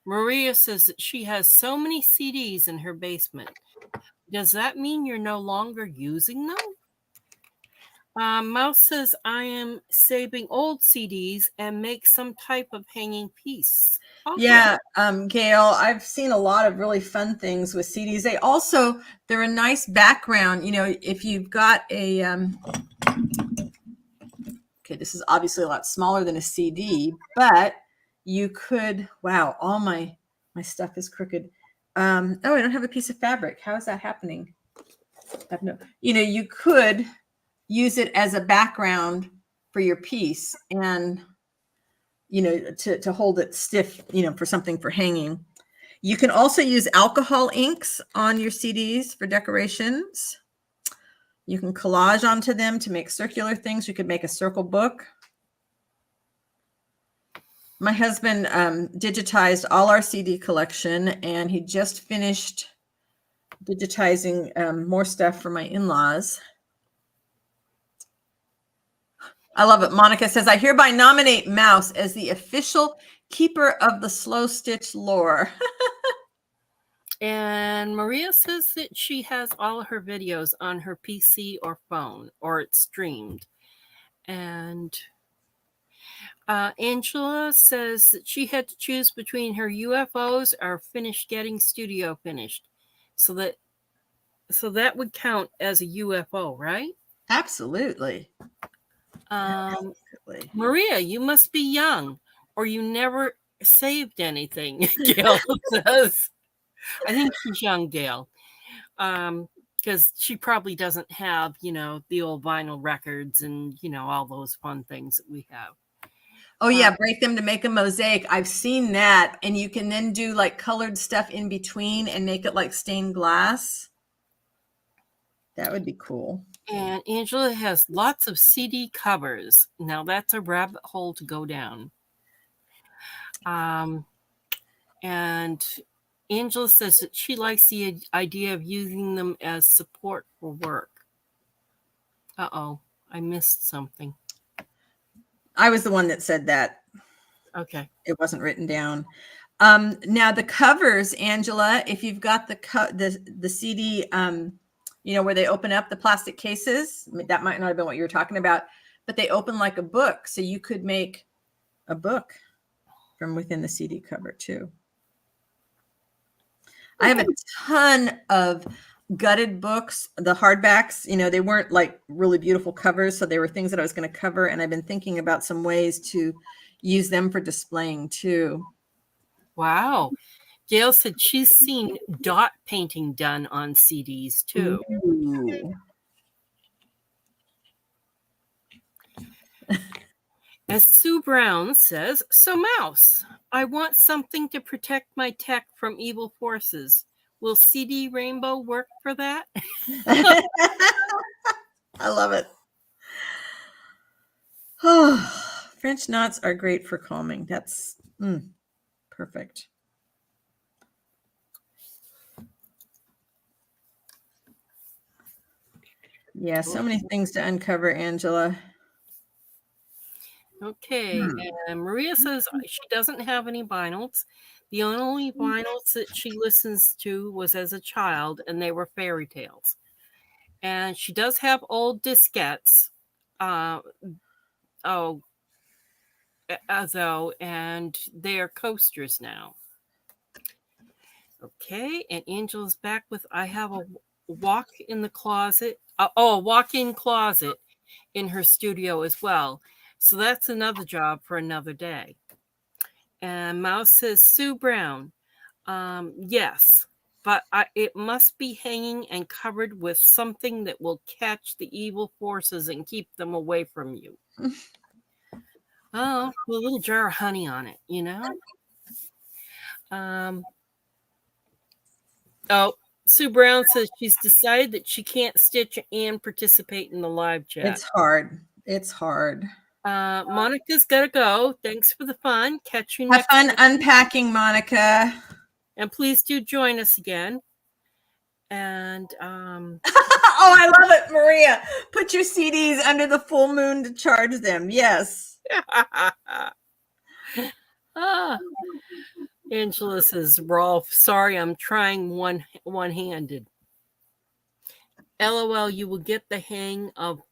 Maria says that she has so many CDs in her basement. Does that mean you're no longer using them? Mouse says, I am saving old CDs and make some type of hanging piece. Awesome. Yeah, Gail, I've seen a lot of really fun things with CDs. They're a nice background. You know, if you've got a, okay, this is obviously a lot smaller than a CD, but you could, wow, all my stuff is crooked. I don't have a piece of fabric. How is that happening? You could use it as a background for your piece and, to hold it stiff, for something for hanging. You can also use alcohol inks on your CDs for decorations. You can collage onto them to make circular things. You could make a circle book. My husband digitized all our CD collection, and he just finished digitizing more stuff for my in-laws. I love it. Monica says, I hereby nominate Mouse as the official keeper of the slow stitch lore. And Maria says that she has all of her videos on her PC or phone, or it's streamed. And Angela says that she had to choose between her UFOs or finished getting studio finished. So that would count as a UFO, right? Absolutely. Absolutely. Maria, you must be young, or you never saved anything, Gail says. I think she's young, Gail, because she probably doesn't have, the old vinyl records and, all those fun things that we have. Oh, yeah. Break them to make a mosaic. I've seen that. And you can then do like colored stuff in between and make it like stained glass. That would be cool. And Angela has lots of CD covers. Now that's a rabbit hole to go down. And Angela says that she likes the idea of using them as support for work. Uh-oh, I missed something. I was the one that said that. Okay. It wasn't written down. Now the covers, Angela, if you've got the CD, where they open up the plastic cases, that might not have been what you were talking about, but they open like a book. So you could make a book from within the CD cover too. I have a ton of gutted books, the hardbacks, they weren't like really beautiful covers. So they were things that I was going to cover. And I've been thinking about some ways to use them for displaying too. Wow. Gail said she's seen dot painting done on CDs too. Ooh. As Sue Brown says, so Mouse, I want something to protect my tech from evil forces. Will CD Rainbow work for that? I love it. Oh, French knots are great for calming. That's perfect. Yeah, so many things to uncover, Angela. Okay, and Maria says she doesn't have any vinyls. The only vinyls that she listens to was as a child, and they were fairy tales. And she does have old diskettes, though, and they are coasters now. Okay, and Angela's back with I have a walk-in closet in her studio as well. So that's another job for another day. And Mouse says, Sue Brown, yes, but it must be hanging and covered with something that will catch the evil forces and keep them away from you. Oh, a little jar of honey on it, Sue Brown says she's decided that she can't stitch and participate in the live chat. It's hard. It's hard. Monica's got to go. Thanks for the fun. Catch you next week. Have fun unpacking, Monica. And please do join us again. And oh, I love it, Maria. Put your CDs under the full moon to charge them. Yes. Angela says, Rolf, sorry, I'm trying one-handed. LOL, you will get the hang of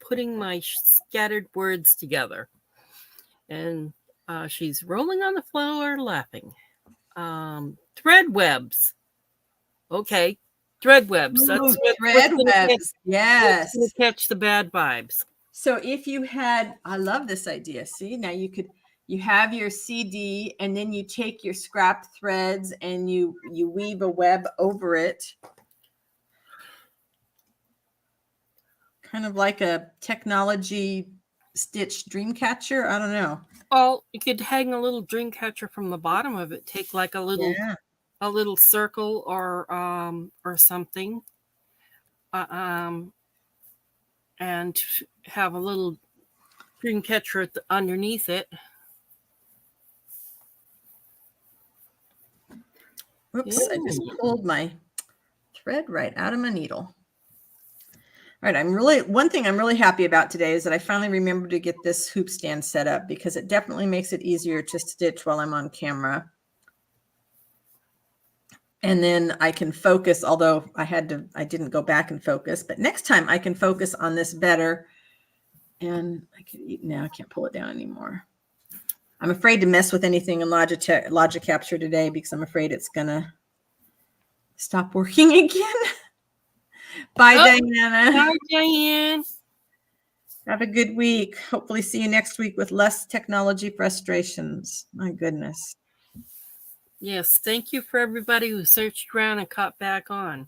putting my scattered words together. And she's rolling on the floor laughing. Thread webs. Okay. Thread webs. That's thread webs. Yes. To catch the bad vibes. So if you had, I love this idea. See, now you have your CD and then you take your scrap threads and you weave a web over it. Kind of like a technology stitch dream catcher. I don't know. Well, you could hang a little dream catcher from the bottom of it. Take like a little circle or something, and have a little dream catcher underneath it. Oops! Ooh. I just pulled my thread right out of my needle. All right, one thing I'm really happy about today is that I finally remembered to get this hoop stand set up because it definitely makes it easier to stitch while I'm on camera. And then I can focus, although I didn't go back and focus, but next time I can focus on this better. And now I can't pull it down anymore. I'm afraid to mess with anything in Logic Capture today because I'm afraid it's gonna stop working again. Bye, Diana. Bye, Diane. Have a good week. Hopefully see you next week with less technology frustrations. My goodness. Yes, thank you for everybody who searched around and caught back on.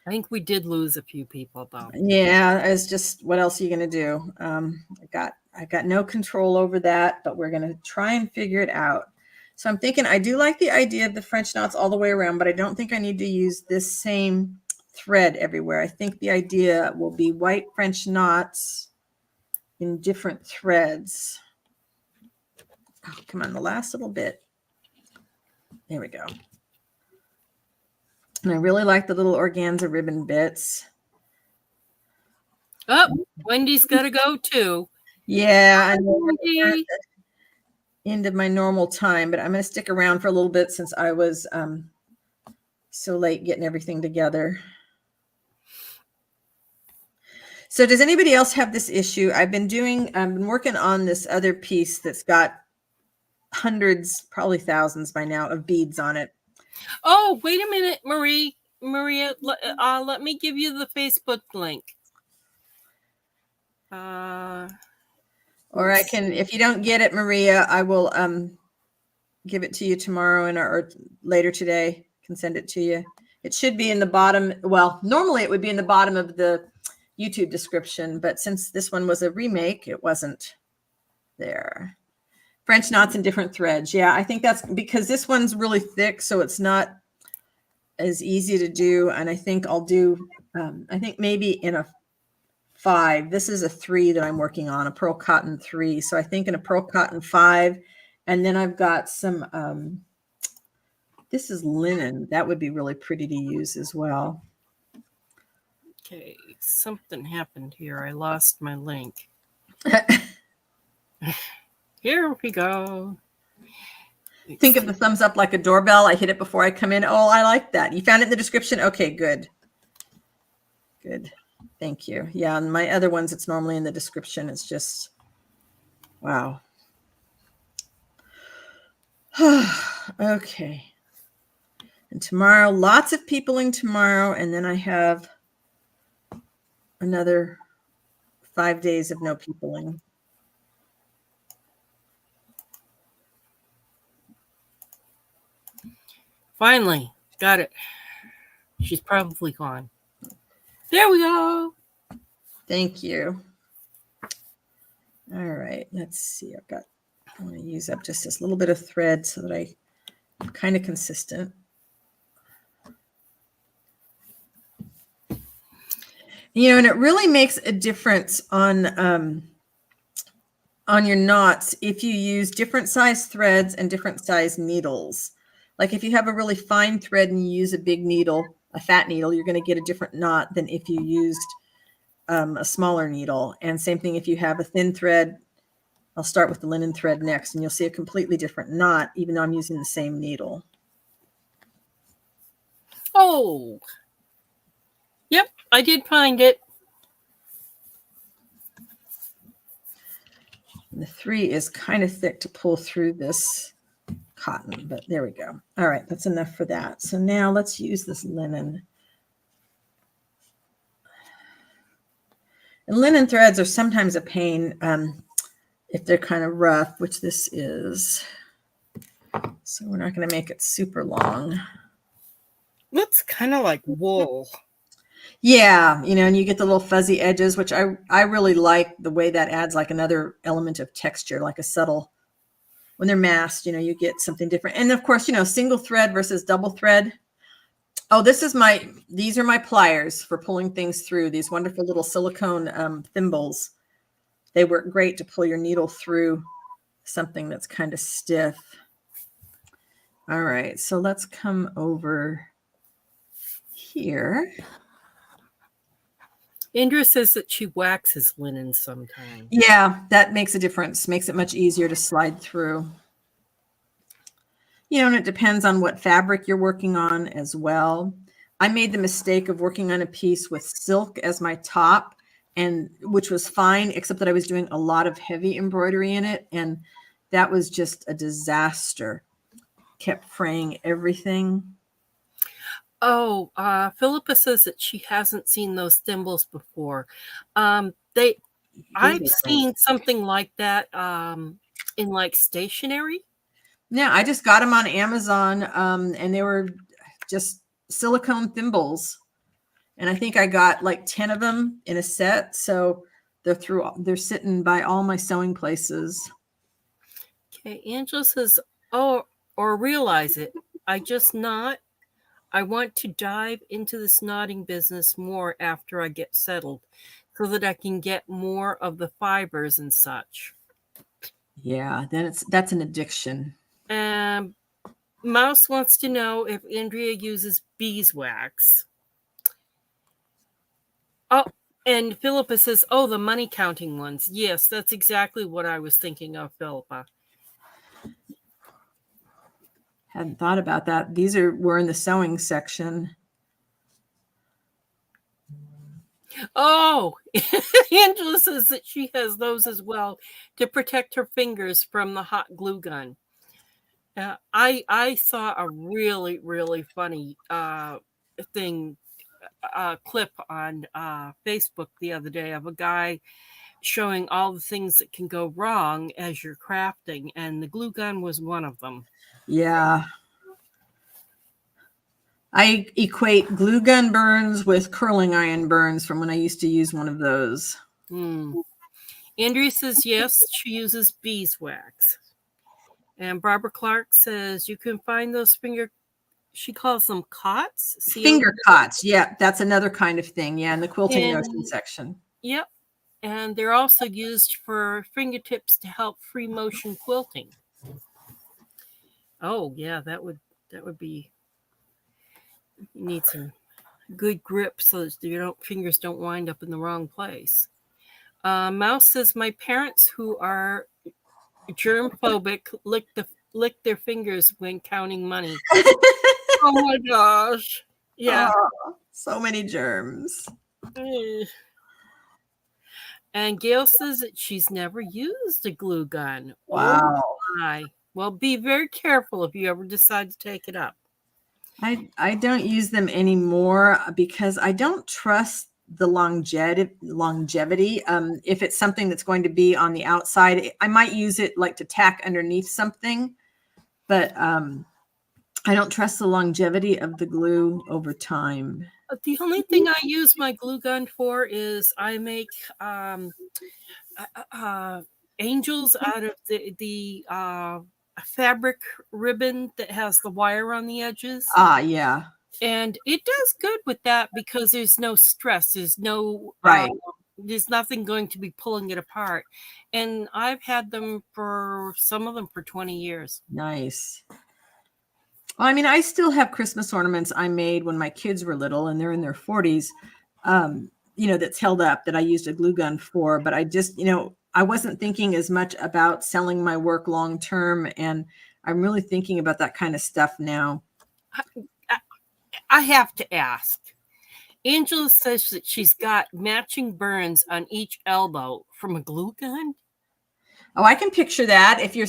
I think we did lose a few people, though. Yeah, it's just, what else are you going to do? I got no control over that, but we're going to try and figure it out. So I'm thinking I do like the idea of the French knots all the way around, but I don't think I need to use this same thread everywhere. I think the idea will be white French knots in different threads. Oh, come on, the last little bit. There we go. And I really like the little organza ribbon bits. Oh, Wendy's got to go too. Yeah, I know. Wendy. End of my normal time, but I'm going to stick around for a little bit since I was so late getting everything together. So does anybody else have this issue? I've been working on this other piece that's got hundreds, probably thousands by now, of beads on it. Oh, wait a minute, Maria, let me give you the Facebook link. Or I can, if you don't get it, Maria, I will give it to you tomorrow or later today. Can send it to you. It should be in the bottom. Well, normally it would be in the bottom of the YouTube description, but since this one was a remake, it wasn't there. French knots in different threads. Yeah, I think that's because this one's really thick, so it's not as easy to do. And I think I'll do, I think maybe in a 5. This is a 3 that I'm working on, a pearl cotton 3. So I think in a pearl cotton 5, and then I've got some, this is linen. That would be really pretty to use as well. Okay, something happened here. I lost my link. Here we go. Think of the thumbs up like a doorbell. I hit it before I come in. Oh, I like that. You found it in the description? Okay, good. Good. Thank you. Yeah, and my other ones, it's normally in the description. It's just, wow. Okay. And tomorrow, lots of peopling tomorrow. And then I have another 5 days of no peopling. Finally, got it. She's probably gone. There we go. Thank you. All right, let's see. I want to use up just this little bit of thread so that I'm kind of consistent. You know, and it really makes a difference on your knots if you use different size threads and different size needles. Like if you have a really fine thread and you use a big needle, a fat needle, you're going to get a different knot than if you used a smaller needle. And same thing if you have a thin thread. I'll start with the linen thread next, and you'll see a completely different knot, even though I'm using the same needle. Oh, yep, I did find it. And the 3 is kind of thick to pull through this cotton, but there we go. All right, that's enough for that. So now let's use this linen. And linen threads are sometimes a pain if they're kind of rough, which this is. So we're not going to make it super long. Looks kind of like wool. Yeah, you know, and you get the little fuzzy edges, which I really like the way that adds like another element of texture, like a subtle, when they're masked, you know, you get something different. And of course, you know, single thread versus double thread. Oh, these are my pliers for pulling things through, these wonderful little silicone thimbles. They work great to pull your needle through something that's kind of stiff. All right, so let's come over here. Indra says that she waxes linen sometimes. Yeah, that makes a difference. Makes it much easier to slide through. You know, and it depends on what fabric you're working on as well. I made the mistake of working on a piece with silk as my top, and which was fine, except that I was doing a lot of heavy embroidery in it, and that was just a disaster. Kept fraying everything. Oh, Philippa says that she hasn't seen those thimbles before. I've seen something like that in like stationery. Yeah, I just got them on Amazon, and they were just silicone thimbles. And I think I got like 10 of them in a set. So they're sitting by all my sewing places. Okay, Angela says, oh, or realize it. I want to dive into this knotting business more after I get settled so that I can get more of the fibers and such. Yeah, then that's an addiction. Mouse wants to know if Andrea uses beeswax. Oh, and Philippa says, oh, the money counting ones. Yes, that's exactly what I was thinking of, Philippa. Hadn't thought about that. We're in the sewing section. Oh, Angela says that she has those as well to protect her fingers from the hot glue gun. I saw a really, really funny thing, clip on Facebook the other day of a guy showing all the things that can go wrong as you're crafting, and the glue gun was one of them. Yeah. I equate glue gun burns with curling iron burns from when I used to use one of those. Andrea says yes, she uses beeswax. And Barbara Clark says you can find those she calls them cots. Finger cots. Yeah, that's another kind of thing. Yeah, in the quilting notion section. Yep. And they're also used for fingertips to help free motion quilting. Oh, yeah, that would be, you need some good grip so that your fingers don't wind up in the wrong place. Mouse says my parents who are germ phobic lick their fingers when counting money. Oh my gosh. Yeah. Oh, so many germs. And Gail says that she's never used a glue gun. Wow. Oh my. Well, be very careful if you ever decide to take it up. I don't use them anymore because I don't trust the longevity. If it's something that's going to be on the outside, I might use it like to tack underneath something, but I don't trust the longevity of the glue over time. The only thing I use my glue gun for is I make angels out of the fabric ribbon that has the wire on the edges. Yeah. And it does good with that because there's no stress. There's no, there's nothing going to be pulling it apart. And I've had them some of them for 20 years. Nice. Well, I mean, I still have Christmas ornaments I made when my kids were little and they're in their 40s, that's held up that I used a glue gun for, but I just, I wasn't thinking as much about selling my work long-term. And I'm really thinking about that kind of stuff now. I have to ask. Angela says that she's got matching burns on each elbow from a glue gun. Oh, I can picture that. If you're,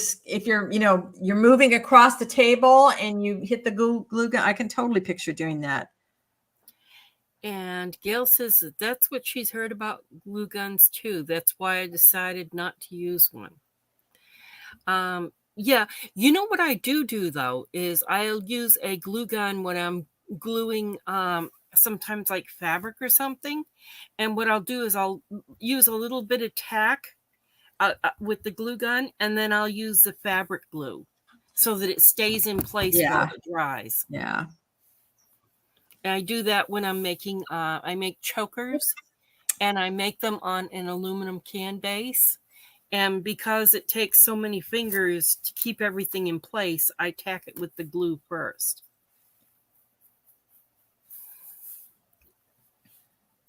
you're moving across the table and you hit the glue gun, I can totally picture doing that. And Gail says that that's what she's heard about glue guns too. That's why I decided not to use one. Yeah, what I do though is I'll use a glue gun when I'm gluing sometimes like fabric or something, and what I'll do is I'll use a little bit of tack with the glue gun, and then I'll use the fabric glue so that it stays in place while it dries. Yeah. And I do that when I'm making I make chokers, and I make them on an aluminum can base. And because it takes so many fingers to keep everything in place, I tack it with the glue first.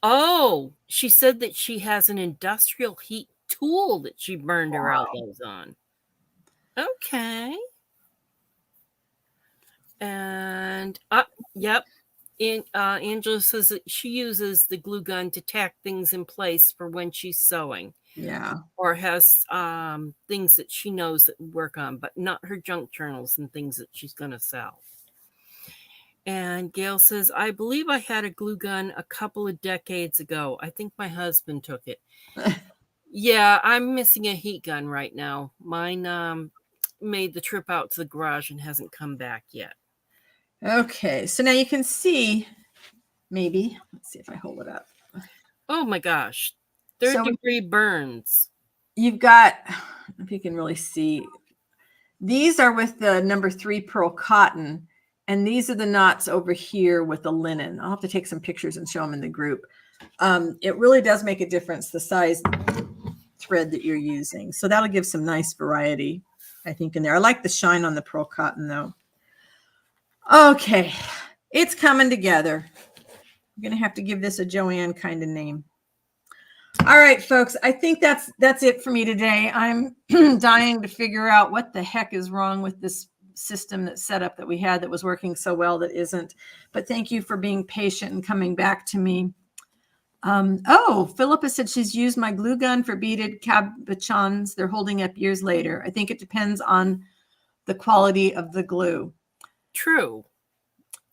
Oh, she said that she has an industrial heat tool that she burned her elbows on. Okay. And, yep. Angela says that she uses the glue gun to tack things in place for when she's sewing. Yeah. Or has things that she knows that work on, but not her junk journals and things that she's going to sell. And Gail says, I believe I had a glue gun a couple of decades ago. I think my husband took it. Yeah, I'm missing a heat gun right now. Mine made the trip out to the garage and hasn't come back yet. Okay, so now you can see, maybe, let's see if I hold it up. Oh my gosh. Third-degree burns. You've got, if you can really see, these are with the number 3 pearl cotton, and these are the knots over here with the linen. I'll have to take some pictures and show them in the group. It really does make a difference, the size thread that you're using. So that'll give some nice variety, I think, in there. I like the shine on the pearl cotton, though. Okay, it's coming together. I'm going to have to give this a Joanne kind of name. All right, folks, I think that's it for me today. I'm dying to figure out what the heck is wrong with this system that's set up that we had that was working so well that isn't. But thank you for being patient and coming back to me. Philippa said she's used my glue gun for beaded cabochons. They're holding up years later. I think it depends on the quality of the glue. True.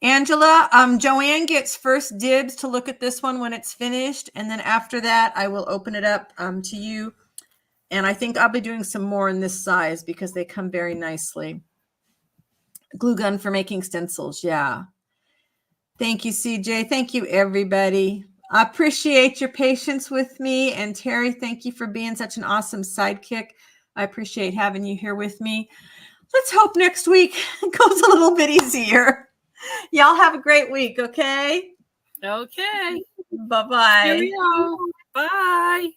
Angela, Joanne gets first dibs to look at this one when it's finished. And then after that, I will open it up to you. And I think I'll be doing some more in this size because they come very nicely. Glue gun for making stencils. Yeah. Thank you, CJ. Thank you, everybody. I appreciate your patience with me. And Terry, thank you for being such an awesome sidekick. I appreciate having you here with me. Let's hope next week goes a little bit easier. Y'all have a great week, okay? Okay. Bye-bye. Cheerio. Bye.